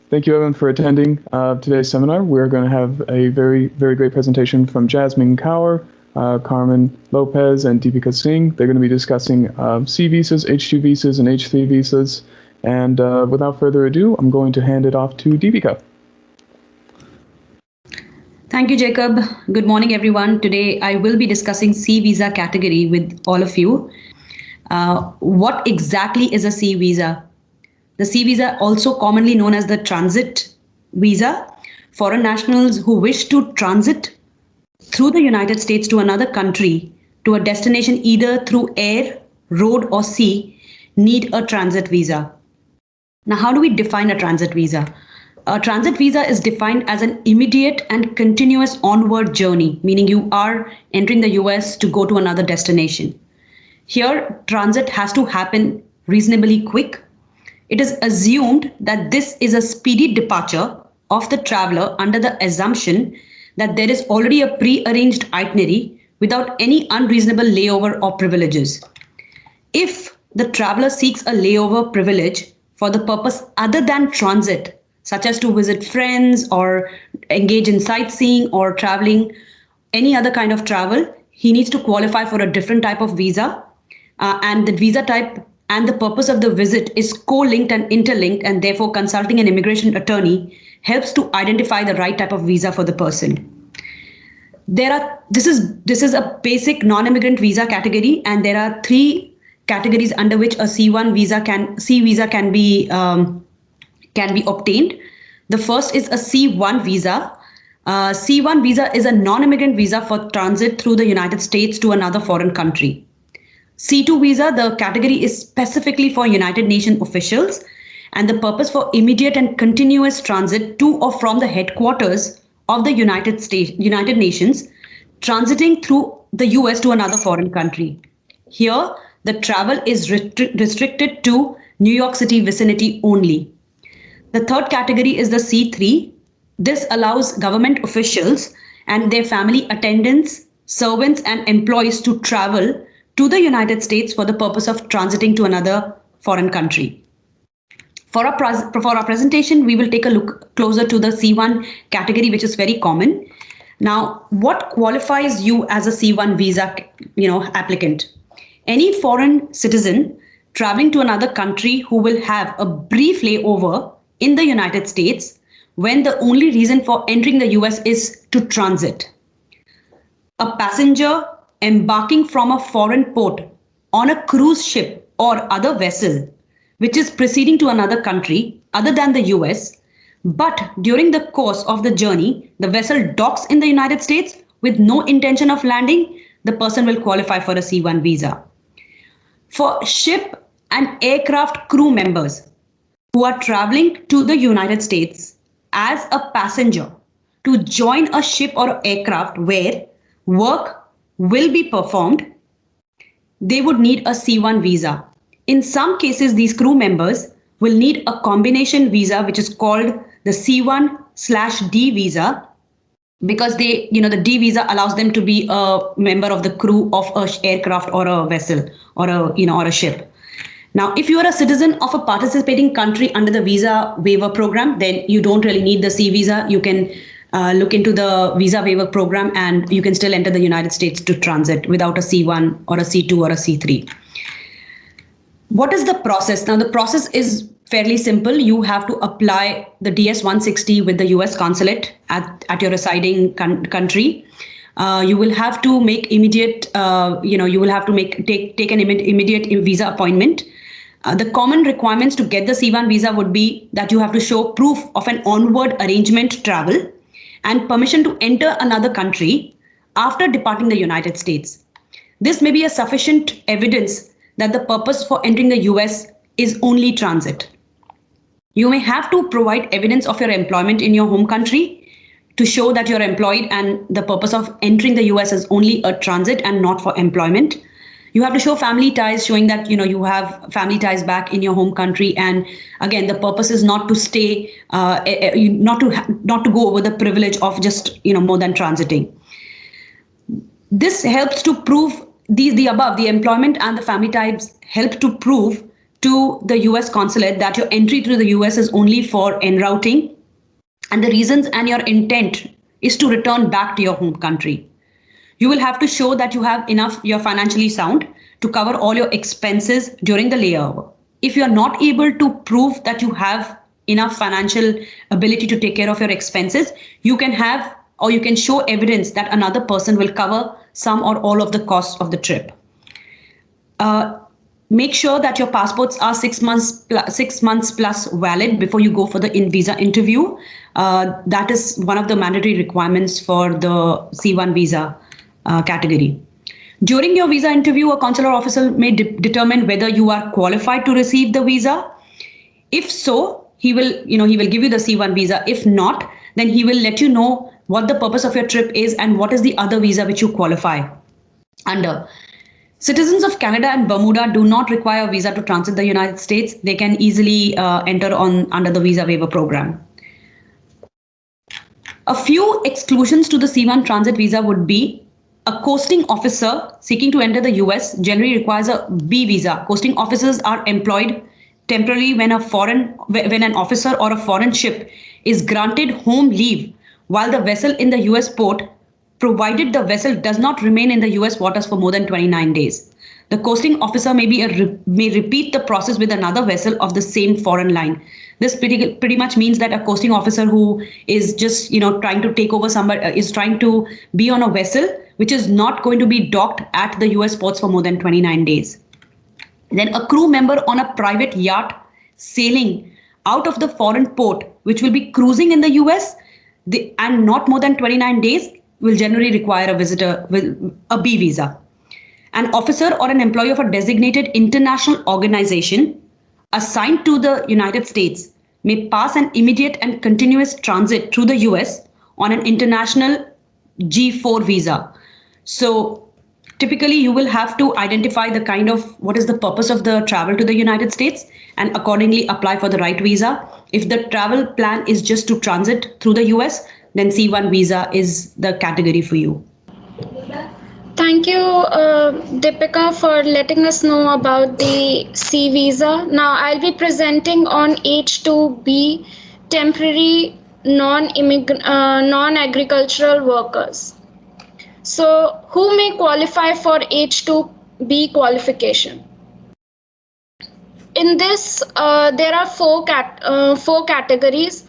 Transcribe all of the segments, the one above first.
Thank you, Evan, for attending today's seminar. We're going to have a very, very great presentation from Jasmine Kaur, Carmen Lopez, and Deepika Singh. They're going to be discussing C visas, H2 visas, and H3 visas. And without further ado, I'm going to hand it off to Deepika. Thank you, Jacob. Good morning, everyone. Today, I will be discussing C visa category with all of you. What exactly is a C visa? The C visa, also commonly known as the transit visa, foreign nationals who wish to transit through the United States to another country to a destination either through air, road, or sea need a transit visa. Now, how do we define a transit visa? A transit visa is defined as an immediate and continuous onward journey, meaning you are entering the US to go to another destination. Here, transit has to happen reasonably quick. It is assumed that this is a speedy departure of the traveler under the assumption that there is already a pre-arranged itinerary without any unreasonable layover or privileges. If the traveler seeks a layover privilege for the purpose other than transit, such as to visit friends or engage in sightseeing or traveling, any other kind of travel, he needs to qualify for a different type of visa. And the visa type and the purpose of the visit is co-linked and interlinked, and therefore consulting an immigration attorney helps to identify the right type of visa for the person. This is a basic non-immigrant visa category, and there are three categories under which a C visa can be obtained. The first is a C1 visa. C1 visa is a non-immigrant visa for transit through the United States to another foreign country. C2 visa, the category is specifically for United Nations officials, and the purpose for immediate and continuous transit to or from the headquarters of the United Nations, transiting through the US to another foreign country. Here, the travel is restricted to New York City vicinity only. The third category is the C3. This allows government officials and their family attendants, servants, and employees to travel to the United States for the purpose of transiting to another foreign country. For our presentation, we will take a look closer to the C1 category, which is very common. Now, what qualifies you as a C1 visa, applicant? Any foreign citizen traveling to another country who will have a brief layover in the United States when the only reason for entering the US is to transit. A passenger embarking from a foreign port on a cruise ship or other vessel which is proceeding to another country other than the US, but during the course of the journey, the vessel docks in the United States with no intention of landing, the person will qualify for a C1 visa. For ship and aircraft crew members who are traveling to the United States as a passenger to join a ship or aircraft where work will be performed, they would need a C1 visa. In some cases, these crew members will need a combination visa, which is called the C1/D visa, because the D visa allows them to be a member of the crew of an aircraft or a vessel or a ship. Now, if you are a citizen of a participating country under the visa waiver program, then you don't really need the C visa. You can look into the visa waiver program and you can still enter the United States to transit without a C1 or a C2 or a C3. What is the process? Now, the process is fairly simple. You have to apply the DS-160 with the US consulate at your residing country. You will have to make immediate, you will have to take an immediate visa appointment. The common requirements to get the C1 visa would be that you have to show proof of an onward arrangement travel and permission to enter another country after departing the United States. This may be a sufficient evidence that the purpose for entering the US is only transit. You may have to provide evidence of your employment in your home country to show that you're employed and the purpose of entering the US is only a transit and not for employment. You have to show family ties, showing that you have family ties back in your home country, and again, the purpose is not to stay, not to go over the privilege of just more than transiting. This helps to prove the above, the employment and the family ties help to prove to the US consulate that your entry through the US is only for en routing, and the reasons and your intent is to return back to your home country. You will have to show that you have enough, you're financially sound to cover all your expenses during the layover. If you're not able to prove that you have enough financial ability to take care of your expenses, you can have or you can show evidence that another person will cover some or all of the costs of the trip. Make sure that your passports are 6 months plus valid before you go for the visa interview. That is one of the mandatory requirements for the C1 visa category. During your visa interview, a consular officer may determine whether you are qualified to receive the visa. If so, he will give you the C1 visa. If not, then he will let you know what the purpose of your trip is and what is the other visa which you qualify under. Citizens of Canada and Bermuda do not require a visa to transit the United States. They can easily enter under the visa waiver program. A few exclusions to the C1 transit visa would be a coasting officer seeking to enter the US generally requires a B visa. Coasting officers are employed temporarily when an officer or a foreign ship is granted home leave while the vessel in the US port, provided the vessel does not remain in the US waters for more than 29 days. The coasting officer may repeat the process with another vessel of the same foreign line. This pretty much means that a coasting officer who is just trying to take over somebody is trying to be on a vessel which is not going to be docked at the US ports for more than 29 days. Then a crew member on a private yacht sailing out of the foreign port, which will be cruising in the US and not more than 29 days, will generally require a visitor with a B visa. An officer or an employee of a designated international organization assigned to the United States may pass an immediate and continuous transit through the US on an international G4 visa. So typically you will have to identify the kind of what is the purpose of the travel to the United States and accordingly apply for the right visa. If the travel plan is just to transit through the US, then C1 visa is the category for you. Thank you, Deepika, for letting us know about the C visa. Now I'll be presenting on H2B, temporary non-agricultural workers. So who may qualify for H2B qualification? In this, there are four categories.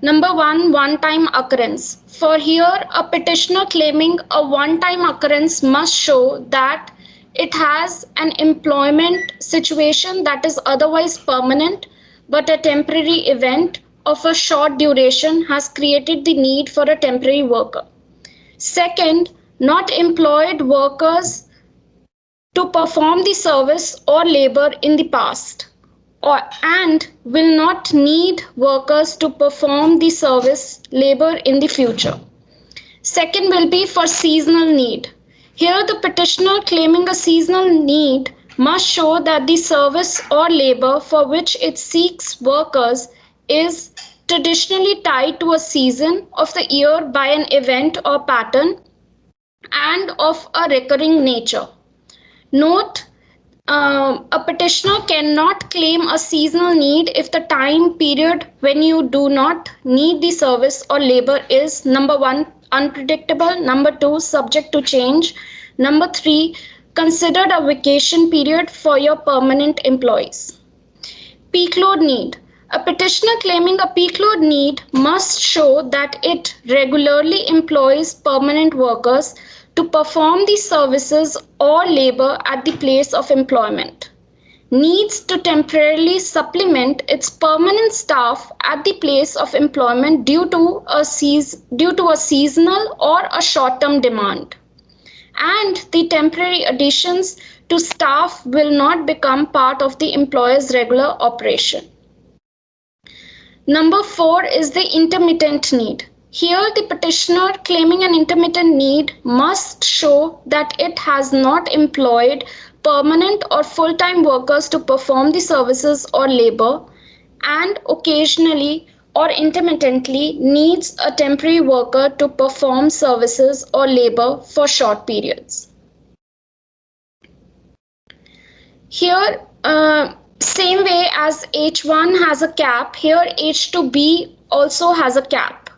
Number one, one-time occurrence. For here, a petitioner claiming a one-time occurrence must show that it has an employment situation that is otherwise permanent, but a temporary event of a short duration has created the need for a temporary worker. Second, not employed workers to perform the service or labor in the past, and will not need workers to perform the service labor in the future. Second will be for seasonal need. Here the petitioner claiming a seasonal need must show that the service or labor for which it seeks workers is traditionally tied to a season of the year by an event or pattern and of a recurring nature. Note, a petitioner cannot claim a seasonal need if the time period when you do not need the service or labor is number one, unpredictable, number two, subject to change, number three, considered a vacation period for your permanent employees. Peak load need. A petitioner claiming a peak load need must show that it regularly employs permanent workers to perform the services or labor at the place of employment. Needs to temporarily supplement its permanent staff at the place of employment due to a seasonal or a short-term demand. And the temporary additions to staff will not become part of the employer's regular operation. Number four is the intermittent need. Here, the petitioner claiming an intermittent need must show that it has not employed permanent or full-time workers to perform the services or labor, and occasionally or intermittently needs a temporary worker to perform services or labor for short periods. Here, Same way as H1 has a cap, here H2B also has a cap.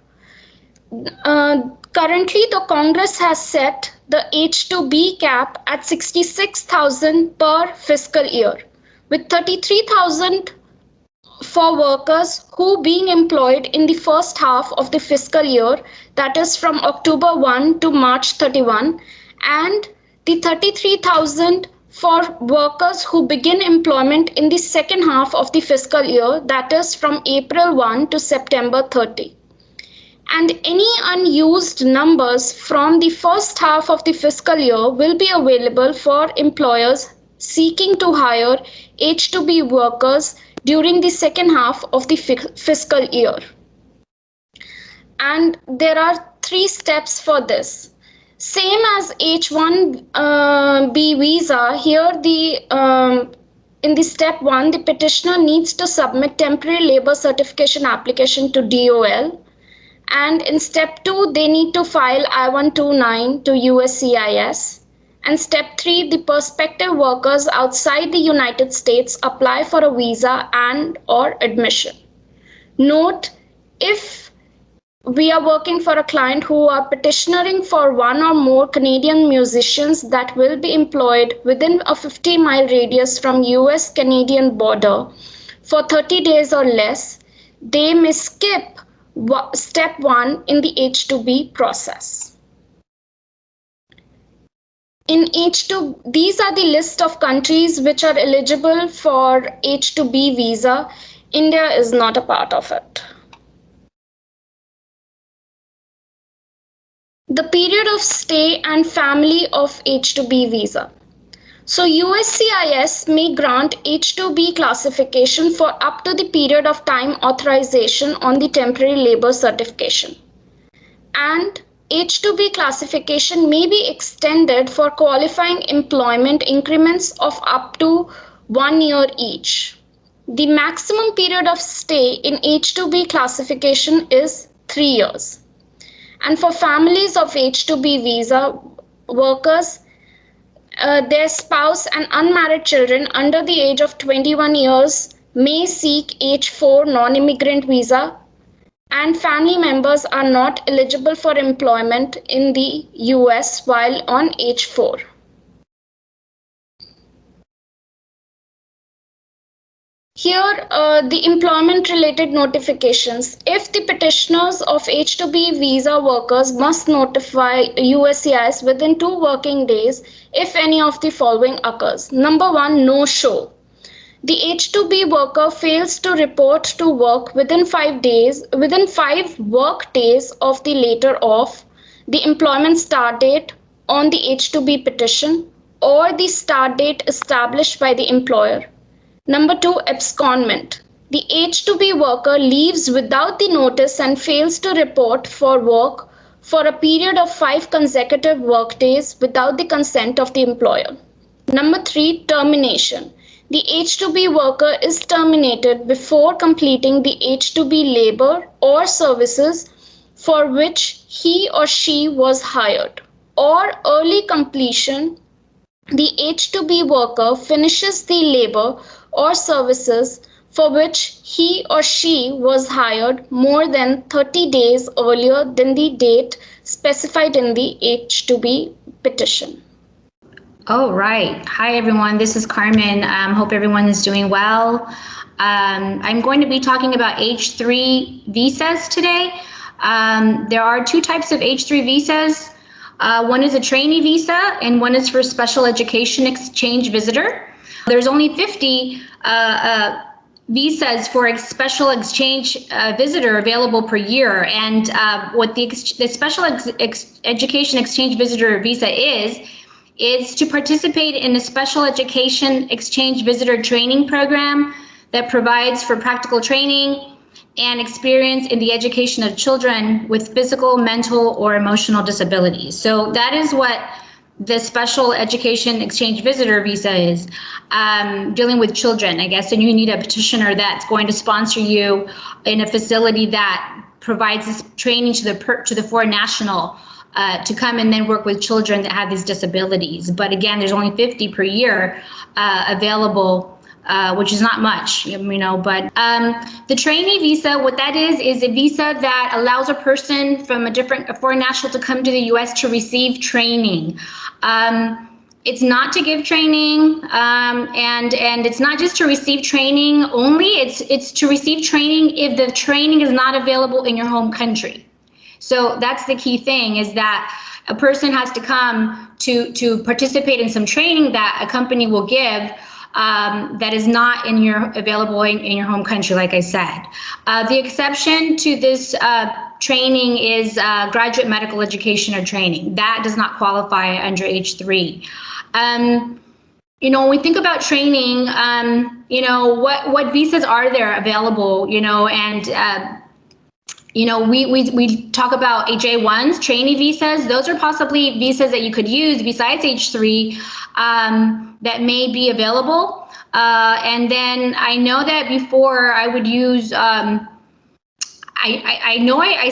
Currently, the Congress has set the H2B cap at 66,000 per fiscal year, with 33,000 for workers who being employed in the first half of the fiscal year, that is from October 1 to March 31, and the 33,000 for workers who begin employment in the second half of the fiscal year, that is from April 1 to September 30. And any unused numbers from the first half of the fiscal year will be available for employers seeking to hire H2B workers during the second half of the fiscal year. And there are 3 steps for this. Same as H1B visa, here in the step 1, the petitioner needs to submit temporary labor certification application to DOL. And in step 2, they need to file I-129 to USCIS. And step 3, the prospective workers outside the United States apply for a visa and or admission. Note, if we are working for a client who are petitioning for 1 or more Canadian musicians that will be employed within a 50-mile radius from US-Canadian border for 30 days or less, they may skip step 1 in the H2B process. In H2, these are the list of countries which are eligible for H2B visa. India is not a part of it. The period of stay and family of H2B visa. So USCIS may grant H2B classification for up to the period of time authorization on the temporary labor certification. And H2B classification may be extended for qualifying employment increments of up to 1 year each. The maximum period of stay in H2B classification is 3 years. And for families of H2B visa workers, their spouse and unmarried children under the age of 21 years may seek H4 non-immigrant visa, and family members are not eligible for employment in the US while on H4. Here, the employment-related notifications. If the petitioners of H2B visa workers must notify USCIS within 2 working days if any of the following occurs. Number 1, no-show. The H2B worker fails to report to work within 5 work days of the letter of the employment start date on the H2B petition or the start date established by the employer. Number 2, abscondment. The H2B worker leaves without the notice and fails to report for work for a period of 5 consecutive work days without the consent of the employer. Number 3, termination. The H2B worker is terminated before completing the H2B labor or services for which he or she was hired, or early completion. The H2B worker finishes the labor or services for which he or she was hired more than 30 days earlier than the date specified in the H2B petition. Oh, right. Hi, everyone. This is Carmen. Hope everyone is doing well. I'm going to be talking about H3 visas today. There are 2 types of H3 visas. One is a trainee visa and one is for special education exchange visitor. There's only 50 visas for a special exchange visitor available per year. And what the special education exchange visitor visa is to participate in a special education exchange visitor training program that provides for practical training and experience in the education of children with physical, mental, or emotional disabilities. So that is what the special education exchange visitor visa is, dealing with children, I guess, and you need a petitioner that's going to sponsor you in a facility that provides this training to the foreign national to come and then work with children that have these disabilities. But again, there's only 50 per year available which is not much, but the trainee visa, what that is a visa that allows a person from a foreign national to come to the US to receive training. It's not to give training, and it's not just to receive training only, it's to receive training if the training is not available in your home country. So that's the key thing, is that a person has to come to participate in some training that a company will give that is not available in your home country, like I said. The exception to this training is graduate medical education or training. That does not qualify under H3. When we think about training, what visas are there available, and we talk about J1s, trainee visas. Those are possibly visas that you could use besides H3 that may be available. And then I know that before I would use, I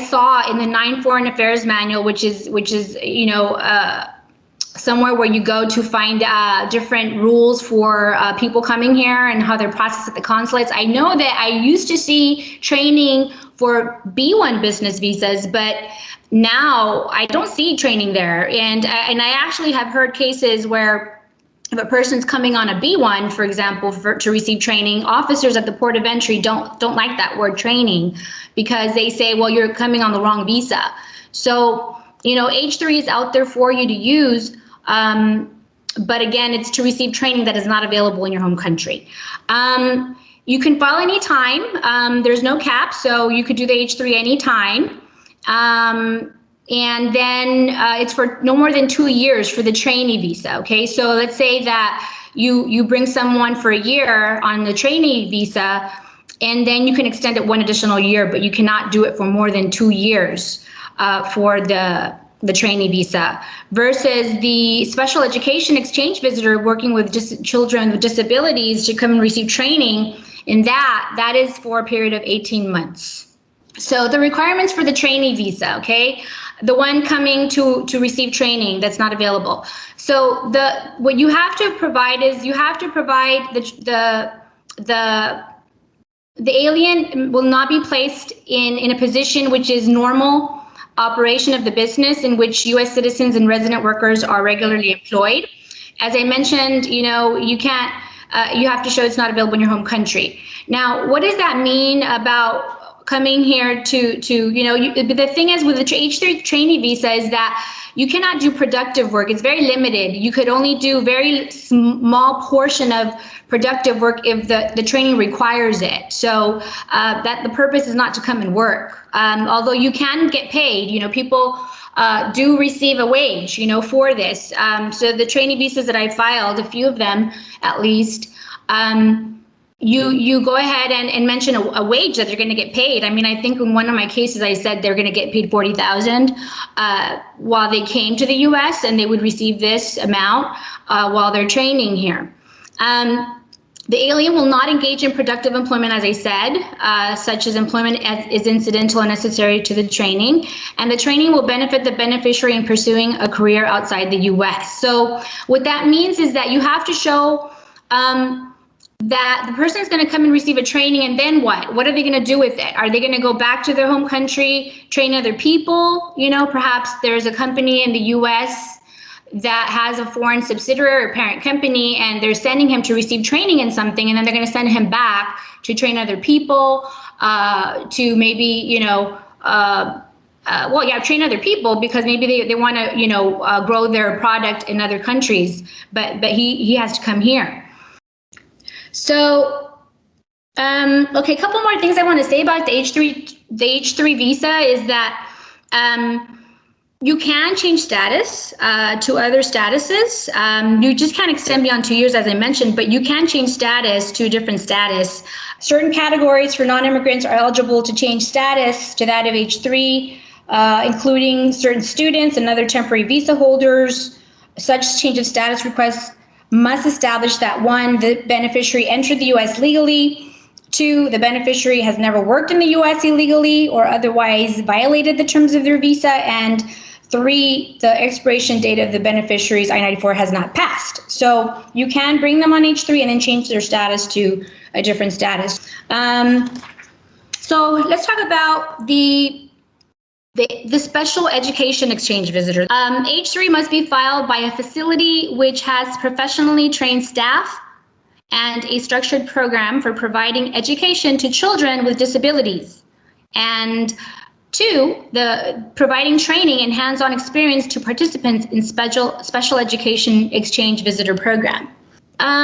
saw in the 9 Foreign Affairs Manual, which is somewhere where you go to find different rules for people coming here and how they're processed at the consulates. I know that I used to see training for B1 business visas, but now I don't see training there. And I actually have heard cases where if a person's coming on a B1, for example, to receive training, officers at the port of entry don't like that word training, because they say, well, you're coming on the wrong visa. So, H3 is out there for you to use. But again, it's to receive training that is not available in your home country. You can file anytime. There's no cap, so you could do the H3 anytime. And then it's for no more than 2 years for the trainee visa, okay? So let's say that you bring someone for a year on the trainee visa, and then you can extend it 1 additional year, but you cannot do it for more than 2 years for the trainee visa, versus the special education exchange visitor working with children with disabilities to come and receive training. And that is for a period of 18 months. So the requirements for the trainee visa, okay, the one coming to receive training that's not available. So what you have to provide is you have to provide the alien will not be placed in a position which is normal operation of the business in which U.S. citizens and resident workers are regularly employed. As I mentioned, you can't, you have to show it's not available in your home country. Now, what does that mean about coming here the thing is with the H3 trainee visa is that you cannot do productive work. It's very limited. You could only do very small portion of productive work if the training requires it. So that the purpose is not to come and work. Although you can get paid, people do receive a wage, for this. So the trainee visas that I filed, a few of them at least, you go ahead and mention a wage that you're going to get paid. I mean, I think in one of my cases, I said they're going to get paid $40,000 while they came to the U.S. and they would receive this amount while they're training here. The alien will not engage in productive employment, as I said, such as employment is incidental and necessary to the training, and the training will benefit the beneficiary in pursuing a career outside the U.S. So what that means is that you have to show that the person is going to come and receive a training, and then what? What are they going to do with it? Are they going to go back to their home country, train other people? Perhaps there's a company in the U.S. that has a foreign subsidiary or parent company, and they're sending him to receive training in something, and then they're going to send him back to train other people, to maybe, train other people because maybe they want to, grow their product in other countries, but he has to come here. So, okay, a couple more things I want to say about the H3 visa is that you can change status to other statuses. You just can't extend beyond 2 years, as I mentioned, but you can change status to a different status. Certain categories for non-immigrants are eligible to change status to that of H3, including certain students and other temporary visa holders. Such change of status requests must establish that 1, the beneficiary entered the U.S. legally, 2, the beneficiary has never worked in the U.S. illegally or otherwise violated the terms of their visa, and 3, the expiration date of the beneficiary's I-94 has not passed. So you can bring them on H3 and then change their status to a different status. So let's talk about the special education exchange visitor. H3 must be filed by a facility which has professionally trained staff and a structured program for providing education to children with disabilities. And 2, the providing training and hands-on experience to participants in special education exchange visitor program.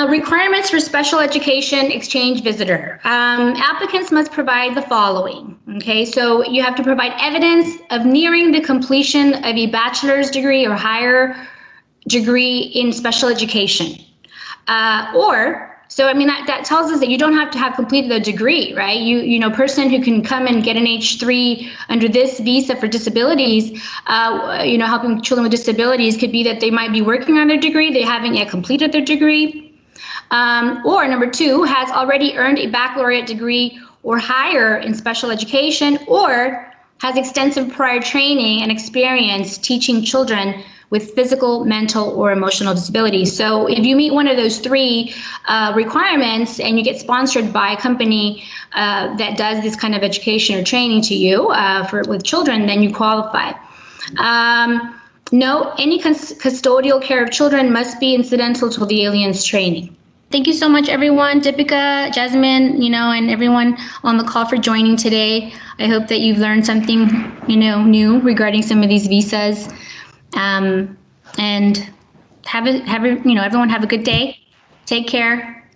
Requirements for special education exchange visitor. Applicants must provide the following. Okay, so you have to provide evidence of nearing the completion of a bachelor's degree or higher degree in special education. So I mean, that tells us that you don't have to have completed a degree, right? Person who can come and get an H3 under this visa for disabilities, helping children with disabilities could be that they might be working on their degree, they haven't yet completed their degree. Or number 2, has already earned a baccalaureate degree or higher in special education, or has extensive prior training and experience teaching children with physical, mental, or emotional disabilities. So if you meet one of those 3 requirements and you get sponsored by a company that does this kind of education or training to you with children, then you qualify. No, any custodial care of children must be incidental to the alien's training. Thank you so much, everyone. Deepika, Jasmine, and everyone on the call for joining today. I hope that you've learned something, new regarding some of these visas. And everyone have a good day. Take care.